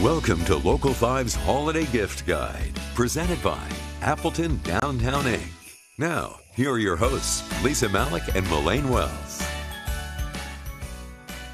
Welcome to Local 5's Holiday Gift Guide, presented by Appleton Downtown Inc. Now, here are your hosts, Lisa Malik and Melaine Wells.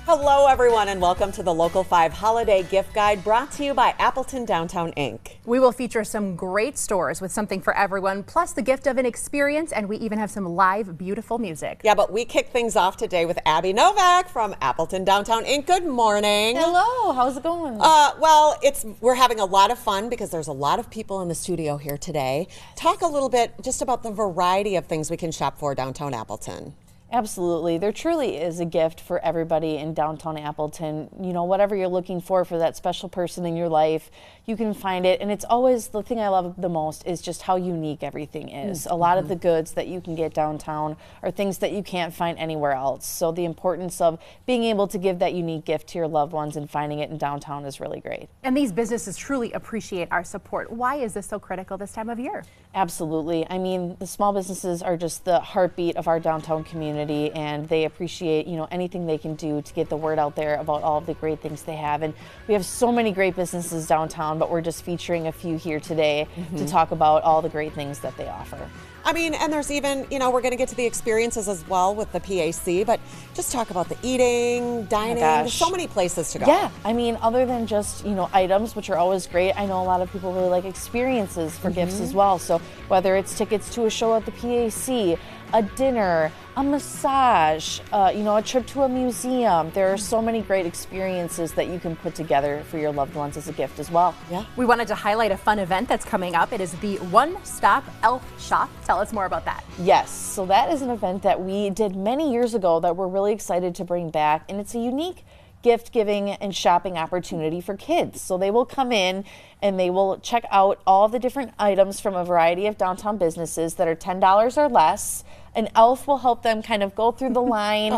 Hello, everyone, and welcome to the Local 5 Holiday Gift Guide, brought to you by Appleton Downtown Inc. We will feature some great stores with something for everyone, plus the gift of an experience, and we even have some live, beautiful music. Yeah, but we kick things off today with Abby Novak from Appleton Downtown Inc. Good morning. Hello, how's it going? Well, we're having a lot of fun because there's a lot of people in the studio here today. Talk a little bit just about the variety of things we can shop for downtown Appleton. Absolutely. There truly is a gift for everybody in downtown Appleton. You know, whatever you're looking for that special person in your life, you can find it. And it's always, the thing I love the most is just how unique everything is. A lot of the goods that you can get downtown are things that you can't find anywhere else. So the importance of being able to give that unique gift to your loved ones and finding it in downtown is really great. And these businesses truly appreciate our support. Why is this so critical this time of year? Absolutely. I mean, the small businesses are just the heartbeat of our downtown community, and they appreciate, you know, anything they can do to get the word out there about all of the great things they have. And we have so many great businesses downtown, but we're just featuring a few here today to talk about all the great things that they offer. I mean, and there's even, you know, we're going to get to the experiences as well with the PAC, but just talk about the eating, dining, there's so many places to go. Yeah, I mean, other than just, you know, items, which are always great, I know a lot of people really like experiences for gifts as well. So whether it's tickets to a show at the PAC, a dinner, a massage, you know, a trip to a museum. There are so many great experiences that you can put together for your loved ones as a gift as well. Yeah. We wanted to highlight a fun event that's coming up. It is the One Stop Elf Shop. Tell us more about that. Yes, so that is an event that we did many years ago that we're really excited to bring back, and it's a unique gift giving and shopping opportunity for kids. So they will come in and they will check out all the different items from a variety of downtown businesses that are $10 or less. An elf will help them kind of go through the line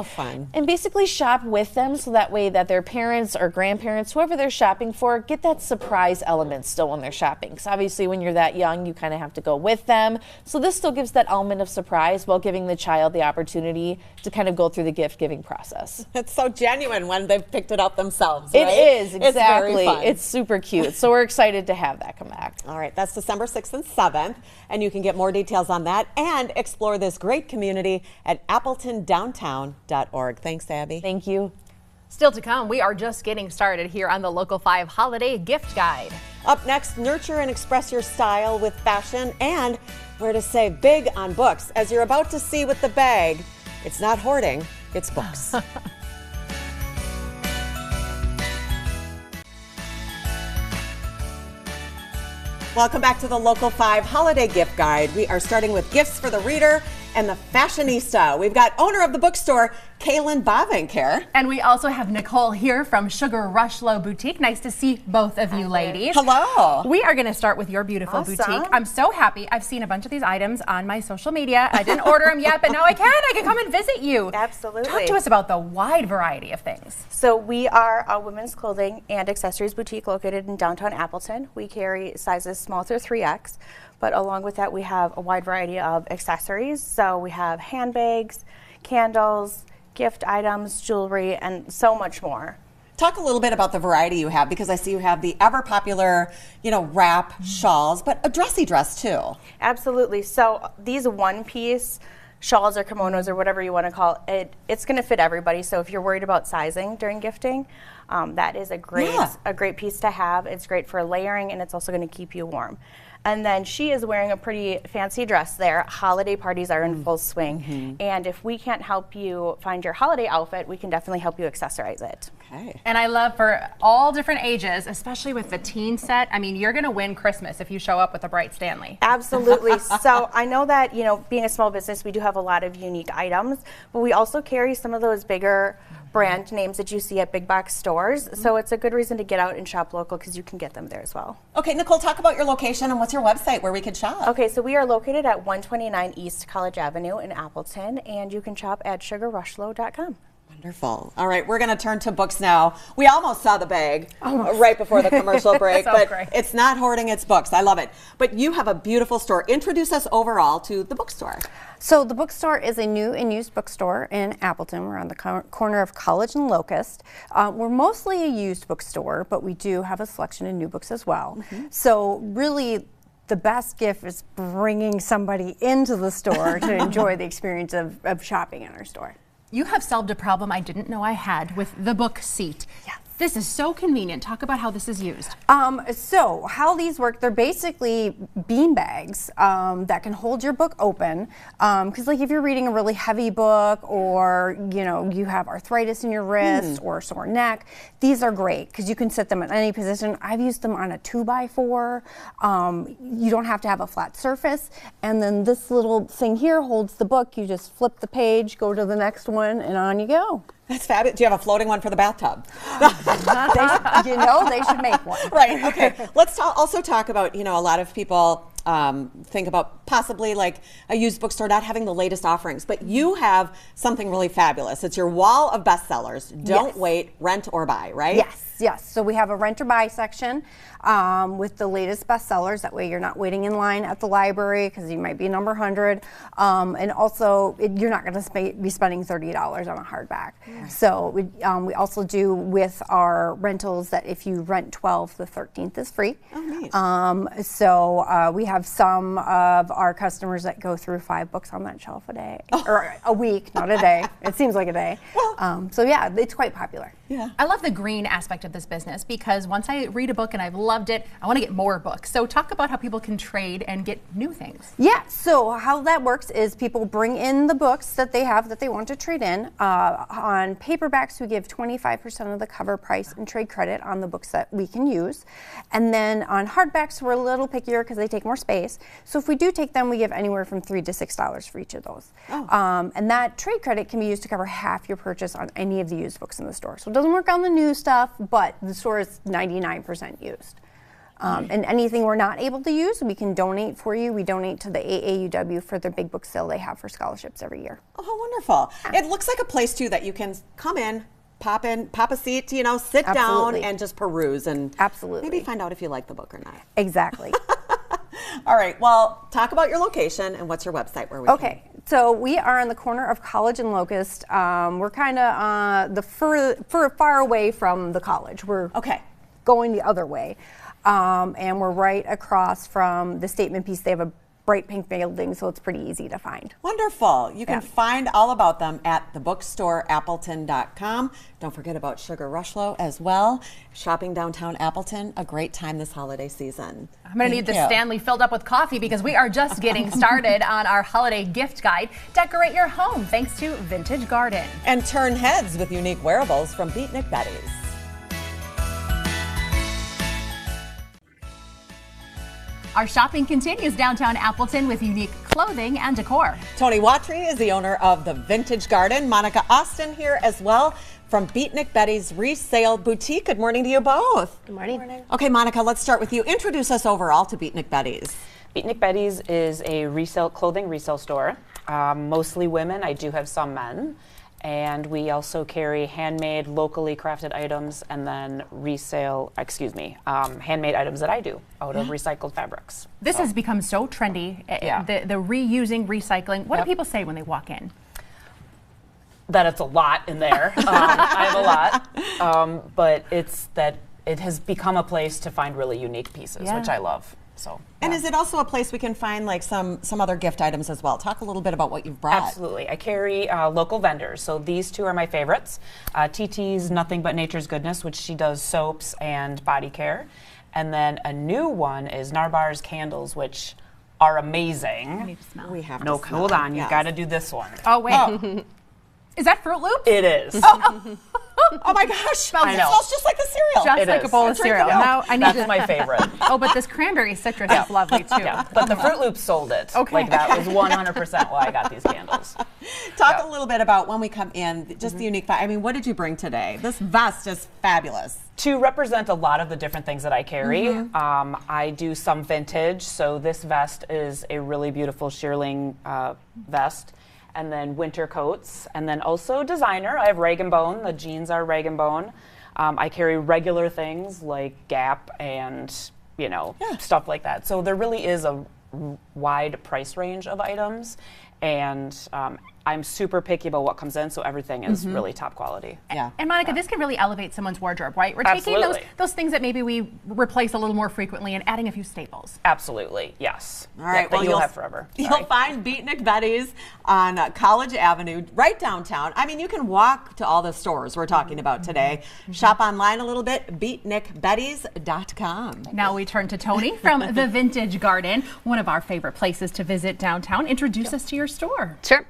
and basically shop with them, so that way that their parents or grandparents, whoever they're shopping for, get that surprise element still when they're shopping. Because obviously when you're that young, you kind of have to go with them. So this still gives that element of surprise while giving the child the opportunity to kind of go through the gift giving process. It's so genuine when they've picked it up themselves, right? It is, exactly. It's very fun. It's super cute. So we're excited to have that come back. All right, that's December 6th and 7th, and you can get more details on that and explore this great community at appletondowntown.org. Thanks, Abby. Thank you. Still to come, we are just getting started here on the Local 5 Holiday Gift Guide. Up next, nurture and express your style with fashion, and where to save big on books. As you're about to see with the bag, it's not hoarding, it's books. Welcome back to the Local 5 Holiday Gift Guide. We are starting with gifts for the reader and the fashionista. We've got owner of the bookstore, Kaylin Bavink here. And we also have Nicole here from Sugar Rush Low Boutique. Nice to see both of you ladies. Hello. We are going to start with your beautiful boutique. I'm so happy. I've seen a bunch of these items on my social media. I didn't order them yet, but now I can. I can come and visit you. Absolutely. Talk to us about the wide variety of things. So we are a women's clothing and accessories boutique located in downtown Appleton. We carry sizes small through 3X, but along with that we have a wide variety of accessories. So we have handbags, candles, gift items, jewelry, and so much more. Talk a little bit about the variety you have, because I see you have the ever popular, you know, wrap shawls, but a dressy dress too. Absolutely. So these one-piece shawls or kimonos or whatever you want to call it, it's going to fit everybody. So if you're worried about sizing during gifting, that is a great piece to have. It's great for layering, and it's also going to keep you warm. And then she is wearing a pretty fancy dress there. Holiday parties are in full swing. And if we can't help you find your holiday outfit, we can definitely help you accessorize it. Okay. And I love for all different ages, especially with the teen set. I mean, you're going to win Christmas if you show up with a bright Stanley. Absolutely. So I know that, you know, being a small business, we do have a lot of unique items, but we also carry some of those bigger brand names that you see at big box stores. So it's a good reason to get out and shop local, because you can get them there as well. Okay, Nicole, talk about your location and what's your website where we can shop. Okay, so we are located at 129 East College Avenue in Appleton, and you can shop at sugarrushlow.com. Wonderful. All right, we're going to turn to books now. We almost saw the bag right before the commercial break, but great. it's not hoarding, it's books. I love it. But you have a beautiful store. Introduce us overall to the bookstore. So the bookstore is a new and used bookstore in Appleton. We're on the corner of College and Locust. We're mostly a used bookstore, but we do have a selection of new books as well. So really, the best gift is bringing somebody into the store to enjoy the experience of shopping in our store. You have solved a problem I didn't know I had with the book seat. Yes. This is so convenient. Talk about how this is used. So how these work, they're basically bean bags that can hold your book open. Because like if you're reading a really heavy book, or you have arthritis in your wrist or sore neck, these are great because you can sit them in any position. I've used them on a 2x4. You don't have to have a flat surface. And then this little thing here holds the book. You just flip the page, go to the next one, and on you go. That's fabulous. Do you have a floating one for the bathtub? They should make one. Right, okay. Let's also talk about, a lot of people think about possibly like a used bookstore not having the latest offerings, but you have something really fabulous. It's your wall of bestsellers. Don't wait, rent or buy, right? Yes. So we have a rent or buy section with the latest bestsellers. That way you're not waiting in line at the library because you might be number 100. And also, you're not going to be spending $30 on a hardback. So we also do with our rentals that if you rent 12, the 13th is free. Oh, neat. So we have some of our customers that go through 5 books on that shelf a day, or a week, not a day. It seems like a day. So yeah, it's quite popular. Yeah. I love the green aspect of this business because once I read a book and I've loved it, I want to get more books. So talk about how people can trade and get new things. Yeah, so how that works is people bring in the books that they have that they want to trade in. On paperbacks, we give 25% of the cover price and trade credit on the books that we can use. And then on hardbacks, we're a little pickier because they take more space. So if we do take them, we give anywhere from $3 to $6 for each of those. And that trade credit can be used to cover half your purchase on any of the used books in the store. So it doesn't work on the new stuff, but the store is 99% used. And anything we're not able to use, we can donate for you. We donate to the AAUW for their big book sale they have for scholarships every year. Oh, how wonderful. It looks like a place, too, that you can come in, pop a seat, sit down and just peruse and maybe find out if you like the book or not. Exactly. All right. Well, talk about your location and what's your website where we can. So we are on the corner of College and Locust. We're kind of far away from the college. We're going the other way. And we're right across from the statement piece. They have a bright pink building, so it's pretty easy to find. Wonderful. You can find all about them at thebookstoreappleton.com. Don't forget about Sugar Rushlow as well. Shopping downtown Appleton, a great time this holiday season. I'm going to need the Stanley filled up with coffee because we are just getting started on our holiday gift guide. Decorate your home thanks to Vintage Garden. And turn heads with unique wearables from Beatnik Betty's. Our shopping continues downtown Appleton with unique clothing and decor. Tony Watry is the owner of the Vintage Garden. Monica Austin here as well from Beatnik Betty's Resale Boutique. Good morning to you both. Good morning. Okay, Monica, let's start with you. Introduce us overall to Beatnik Betty's. Beatnik Betty's is a clothing resale store, mostly women. I do have some men. And we also carry handmade, locally crafted items, and then handmade items that I do out of recycled fabrics. This has become so trendy, the reusing, recycling. What do people say when they walk in? That it's a lot in there. I have a lot. But it's that it has become a place to find really unique pieces, which I love. So, and is it also a place we can find like some other gift items as well? Talk a little bit about what you've brought. Absolutely. I carry local vendors. So these two are my favorites. TT's Nothing But Nature's Goodness, which she does soaps and body care. And then a new one is Narbar's Candles, which are amazing. I need to smell. We have no, to smell. hold on. You've got to do this one. Oh, wait. Is that Fruit Loops? It is. Oh my gosh. It smells just like the cereal. Just like a bowl of cereal. Now I need That's my favorite. Oh, but this cranberry citrus is lovely too. Yeah, but the Fruit Loops sold it. Okay. Like that was 100% why I got these candles. Talk a little bit about when we come in, just the unique, what did you bring today? This vest is fabulous. To represent a lot of the different things that I carry, I do some vintage. So this vest is a really beautiful shearling vest. and then winter coats, and then also designer. I have rag and bone. The jeans are rag and bone. I carry regular things like Gap and, you know, stuff like that. So there really is a wide price range of items, and I'm super picky about what comes in, so everything is really top quality. Yeah. And Monica, this can really elevate someone's wardrobe, right? We're taking those things that maybe we replace a little more frequently and adding a few staples. Absolutely, yes. All right, that you'll have forever. You'll find Beatnik Betty's on College Avenue, right downtown. I mean, you can walk to all the stores we're talking about today. Shop online a little bit, beatnikbettys.com. Now we turn to Tony from the Vintage Garden, one of our favorite places to visit downtown. Introduce us to your store. Sure.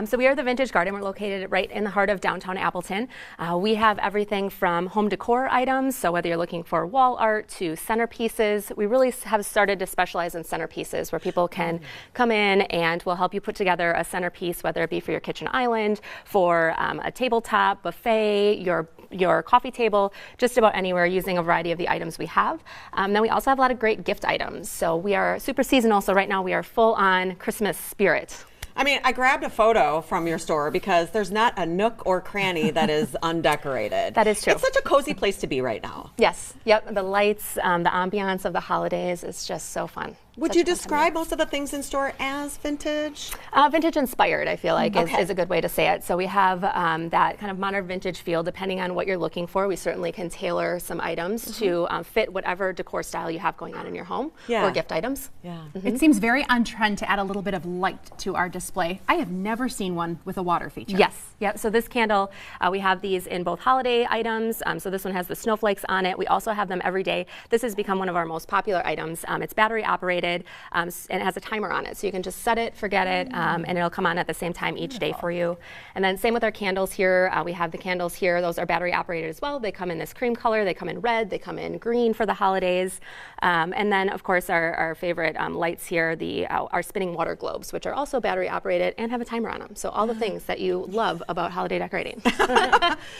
So we are the Vintage Garden. We're located right in the heart of downtown Appleton. We have everything from home decor items, so whether you're looking for wall art to centerpieces, we really have started to specialize in centerpieces where people can come in and we'll help you put together a centerpiece, whether it be for your kitchen island, for a tabletop, buffet, your coffee table, just about anywhere using a variety of the items we have. Then we also have a lot of great gift items. So we are super seasonal, so right now we are full on Christmas spirit. I mean, I grabbed a photo from your store because there's not a nook or cranny that is undecorated. That is true. It's such a cozy place to be right now. Yes. Yep. The lights, the ambiance of the holidays is just so fun. Would you describe most of the things in store as vintage? Vintage inspired, I feel like, is a good way to say it. So we have that kind of modern vintage feel. Depending on what you're looking for, we certainly can tailor some items to fit whatever decor style you have going on in your home or gift items. Yeah. It seems very on trend to add a little bit of light to our display. I have never seen one with a water feature. Yes. Yep. So this candle, we have these in both holiday items. So this one has the snowflakes on it. We also have them every day. This has become one of our most popular items. It's battery operated. And it has a timer on it, so you can just set it, forget it, and it'll come on at the same time each day for you. And then same with our candles here. We have the candles here. Those are battery operated as well. They come in this cream color. They come in red. They come in green for the holidays. And then, of course, our favorite lights here, our spinning water globes, which are also battery operated and have a timer on them. So all the things that you love about holiday decorating.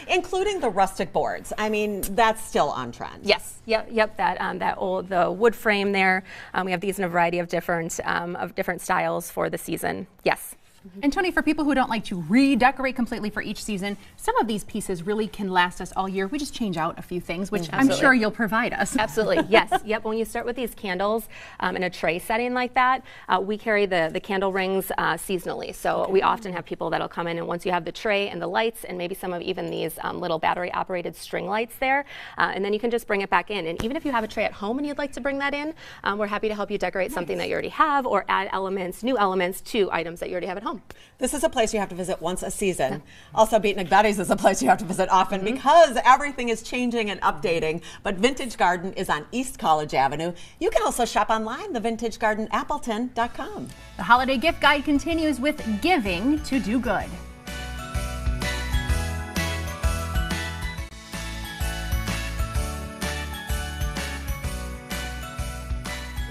Including the rustic boards. I mean, that's still on trend. Yes. Yep. The wood frame there. We have these in a variety of different styles for the season. Yes. And Tony, for people who don't like to redecorate completely for each season, some of these pieces really can last us all year. We just change out a few things, which I'm sure you'll provide us. Absolutely, yes. Yep, when you start with these candles in a tray setting like that, we carry the candle rings seasonally. So we often have people that'll come in, and once you have the tray and the lights and maybe some of even these little battery operated string lights there, and then you can just bring it back in. And even if you have a tray at home and you'd like to bring that in, we're happy to help you decorate something that you already have or add new elements to items that you already have at home. This is a place you have to visit once a season. Also, Beatnik Betty's is a place you have to visit often because everything is changing and updating. But Vintage Garden is on East College Avenue. You can also shop online, thevintagegardenappleton.com. The holiday gift guide continues with giving to do good.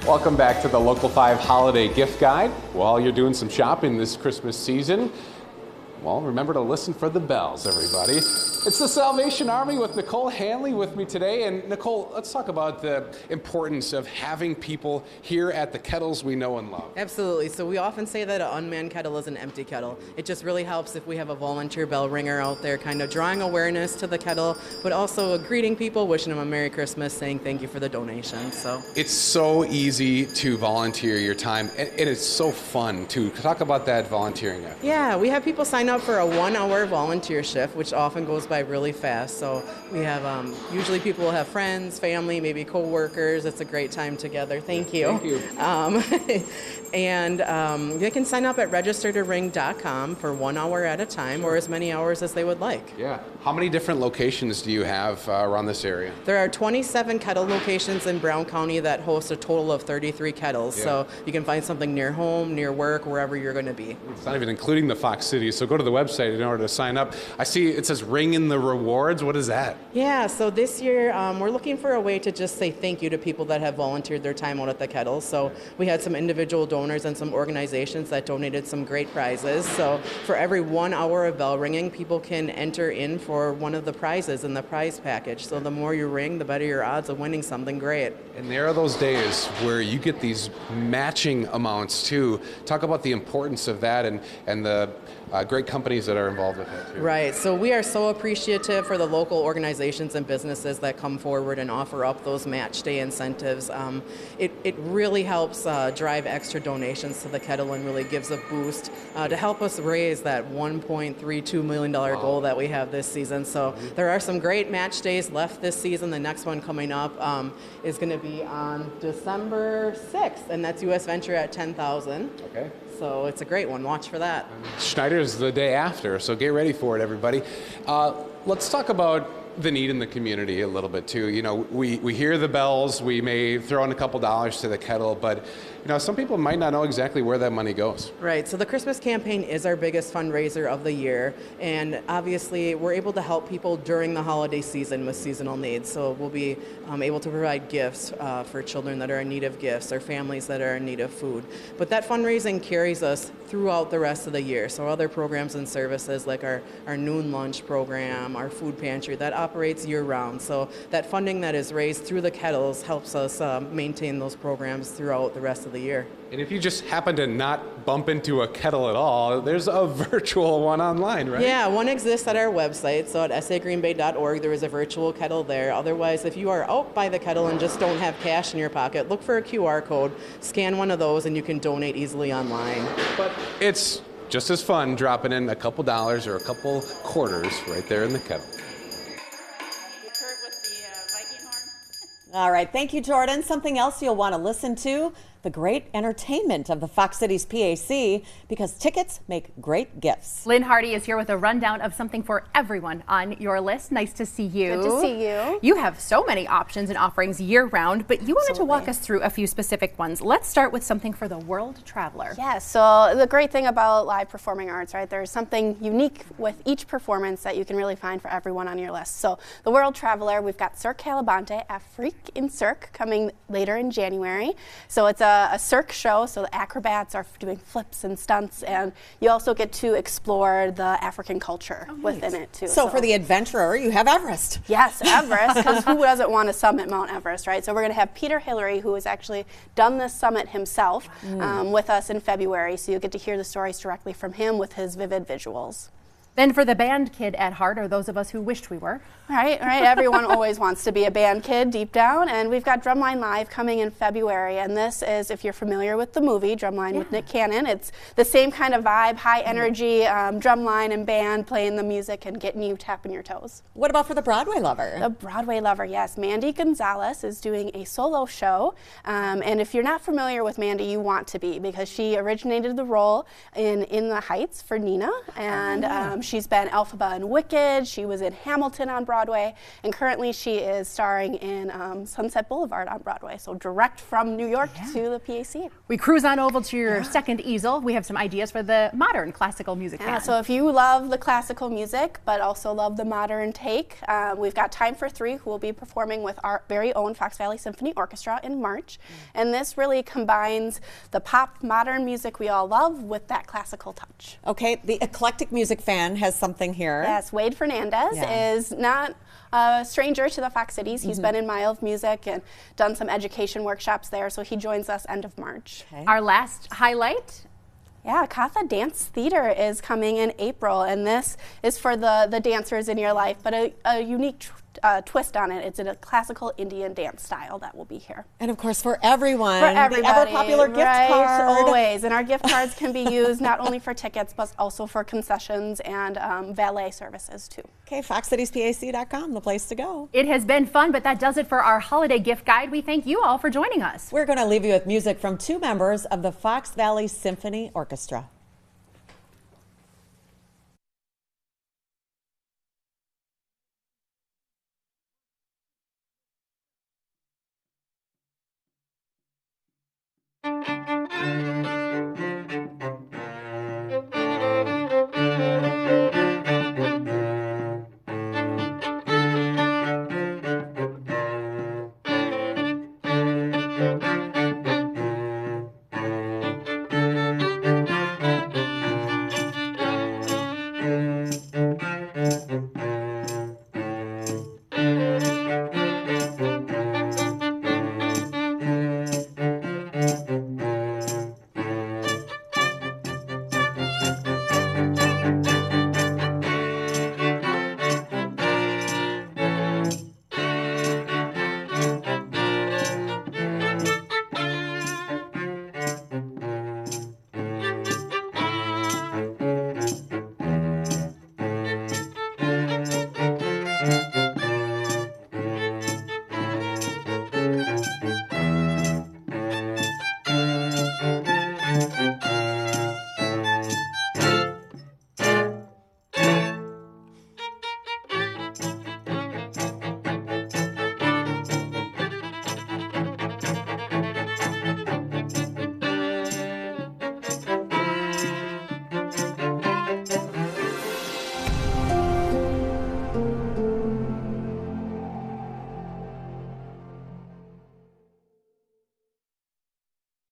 Welcome back to the Local 5 Holiday Gift Guide. While you're doing some shopping this Christmas season, well, remember to listen for the bells, everybody. It's the Salvation Army with Nicole Hanley with me today. And Nicole, let's talk about the importance of having people here at the kettles we know and love. Absolutely. So we often say that an unmanned kettle is an empty kettle. It just really helps if we have a volunteer bell ringer out there kind of drawing awareness to the kettle, but also greeting people, wishing them a Merry Christmas, saying thank you for the donation. So it's so easy to volunteer your time, and it's so fun to talk about that volunteering. Yeah, we have people sign up for a 1-hour volunteer shift, which often goes by really fast. So we have usually people will have friends, family, maybe co-workers. It's a great time together. Thank you. Thank you. And they can sign up at registertoring.com for 1 hour at a time or as many hours as they would like. Yeah. How many different locations do you have around this area? There are 27 kettle locations in Brown County that host a total of 33 kettles. Yeah. So you can find something near home, near work, wherever you're going to be. It's not even including the Fox City. So go to the website in order to sign up. I see it says ring in the rewards. What is that? Yeah, so this year we're looking for a way to just say thank you to people that have volunteered their time out at the kettles. So we had some individual donors and some organizations that donated some great prizes. So for every 1 hour of bell ringing, people can enter in for one of the prizes in the prize package. So the more you ring, the better your odds of winning something great. And there are those days where you get these matching amounts too. Talk about the importance of that and the great companies that are involved with it too. Right. So we are so appreciative for the local organizations and businesses that come forward and offer up those match day incentives. It really helps drive extra donations to the kettle and really gives a boost to help us raise that $1.32 million goal that we have this season. So there are some great match days left this season. The next one coming up is going to be on December 6th, and that's U.S. Venture at 10,000. Okay. So it's a great one. Watch for that. Schneider's the day after, so get ready for it, everybody. Let's talk about the need in the community a little bit too. You know, we hear the bells, we may throw in a couple dollars to the kettle, but you know, some people might not know exactly where that money goes. Right, so the Christmas campaign is our biggest fundraiser of the year, and obviously we're able to help people during the holiday season with seasonal needs. So we'll be able to provide gifts for children that are in need of gifts or families that are in need of food. But that fundraising carries us throughout the rest of the year. So other programs and services like our noon lunch program, our food pantry, that operates year-round. So that funding that is raised through the kettles helps us maintain those programs throughout the rest of the year. And if you just happen to not bump into a kettle at all, there's a virtual one online, right? Yeah, one exists at our website. So at sagreenbay.org, there is a virtual kettle there. Otherwise, if you are out by the kettle and just don't have cash in your pocket, look for a QR code, scan one of those, and you can donate easily online. But it's just as fun dropping in a couple dollars or a couple quarters right there in the kettle. All right, thank you, Jordan. Something else you'll want to listen to, the great entertainment of the Fox Cities PAC, because tickets make great gifts. Lynn Hardy is here with a rundown of something for everyone on your list. Nice to see you. Good to see you. You have so many options and offerings year-round, but you wanted to walk us through a few specific ones. Let's start with something for the world traveler. Yeah, so the great thing about live performing arts, right, there's something unique with each performance that you can really find for everyone on your list. So the world traveler, we've got Cirque Calabante, Afrique in Cirque, coming later in January. So it's a Cirque show, so the acrobats are doing flips and stunts, and you also get to explore the African culture within it too. So for the adventurer, you have Everest. Yes, Everest, because who doesn't want to summit Mount Everest, right? So we're going to have Peter Hillary, who has actually done this summit himself, with us in February, so you'll get to hear the stories directly from him with his vivid visuals. Then for the band kid at heart, or those of us who wished we were. Right. Everyone always wants to be a band kid deep down, and we've got Drumline Live coming in February, and this is, if you're familiar with the movie Drumline with Nick Cannon, it's the same kind of vibe, high energy, drumline and band playing the music and getting you tapping your toes. What about for the Broadway lover? The Broadway lover, yes. Mandy Gonzalez is doing a solo show, and if you're not familiar with Mandy, you want to be, because she originated the role in the Heights for Nina, and she's been Elphaba in Wicked, she was in Hamilton on Broadway, and currently she is starring in Sunset Boulevard on Broadway, so direct from New York to the PAC. We cruise on over to your second easel. We have some ideas for the modern classical music fan. So if you love the classical music, but also love the modern take, we've got Time for Three, who will be performing with our very own Fox Valley Symphony Orchestra in March, and this really combines the pop modern music we all love with that classical touch. Okay, the eclectic music fan has something here. Yes, Wade Fernandez is not a stranger to the Fox Cities. He's been in Mile of Music and done some education workshops there, so he joins us end of March. Okay. Our last highlight. Yeah, Katha Dance Theater is coming in April, and this is for the dancers in your life, but a unique twist on it. It's in a classical Indian dance style that will be here. And of course for everyone, the ever popular gift card. Always, and our gift cards can be used not only for tickets, but also for concessions and valet services too. Okay, foxcitiespac.com, the place to go. It has been fun, but that does it for our holiday gift guide. We thank you all for joining us. We're going to leave you with music from two members of the Fox Valley Symphony Orchestra.